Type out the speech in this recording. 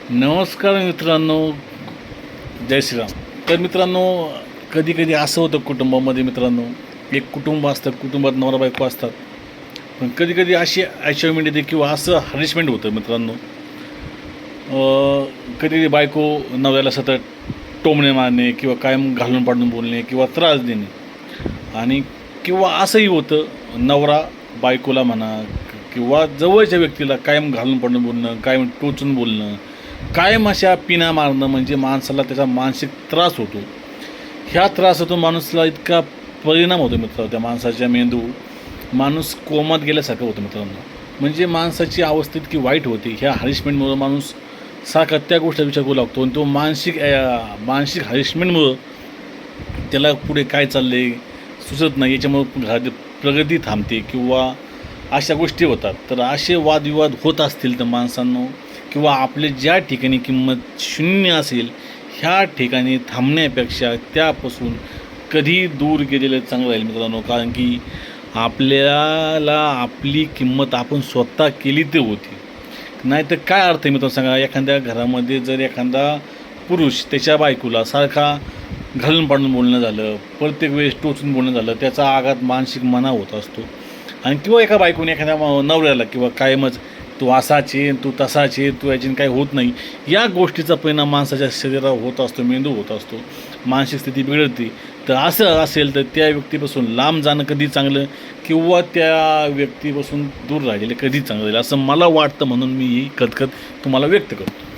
नमस्कार मित्रांनो, जय श्रीराम. तर मित्रांनो, कधी कधी असं होतं कुटुंबामध्ये मित्रांनो, एक कुटुंब असतं, कुटुंबात नवरा बायको असतात, पण कधी कधी अशी अचिव्हमेंट येते किंवा असं हरेसमेंट होतं मित्रांनो. कधी कधी बायको नवऱ्याला सतत टोमणे मारणे किंवा कायम घालून पाडून बोलणे किंवा त्रास देणे, आणि किंवा असंही होतं नवरा बायकोला म्हणा किंवा जवळच्या व्यक्तीला कायम घालून पाडून बोलणं, कायम टोचून बोलणं, कायम अशा पिना मारणं, म्हणजे माणसाला त्याचा मानसिक त्रास होतो. ह्या त्रासातून माणूसला इतका परिणाम होतो मित्र, त्या माणसाच्या मेंदू, माणूस कोमात गेल्यासारखं होतं मित्रांनो. म्हणजे माणसाची अवस्था इतकी वाईट होती ह्या हॅरेसमेंटमुळं. माणूस सारखा त्या गोष्टीचा विचार करू लागतो आणि तो मानसिक हॅरेसमेंटमुळं त्याला पुढे काय चाललं आहे सुचत नाही. याच्यामुळं घरात प्रगती थांबते किंवा अशा गोष्टी होतात. तर असे वादविवाद होत असतील तर माणसांनो, किंवा आपले ज्या ठिकाणी किंमत शून्य असेल ह्या ठिकाणी थांबण्यापेक्षा त्यापासून कधी दूर गेलेलं चांगलं राहील मित्रांनो. कारण की आपल्याला आपली किंमत आपण स्वतः केली तर होती. नाही तर काय अर्थ आहे मित्रांनो सांगा. एखाद्या घरामध्ये जर एखादा पुरुष त्याच्या बायकोला सारखा घालून पाडून बोलणं झालं, प्रत्येक वेळेस टोचून बोलणं झालं, त्याचा आघात मानसिक मना होत असतो. आणि किंवा एका बायकोने एखाद्या नवऱ्याला किंवा कायमच तू असाचे तू तसाचे तू याच्याने काही होत नाही, या गोष्टीचा परिणाम माणसाच्या शरीरावर होत असतो, मेंदू होत असतो, मानसिक स्थिती बिघडते. तर असं असेल तर त्या व्यक्तीपासून लांब जाणं कधी चांगलं किंवा त्या व्यक्तीपासून दूर राहिलेलं कधी चांगलं राहील असं मला वाटतं, म्हणून मी ही कथकथ तुम्हाला व्यक्त करतो.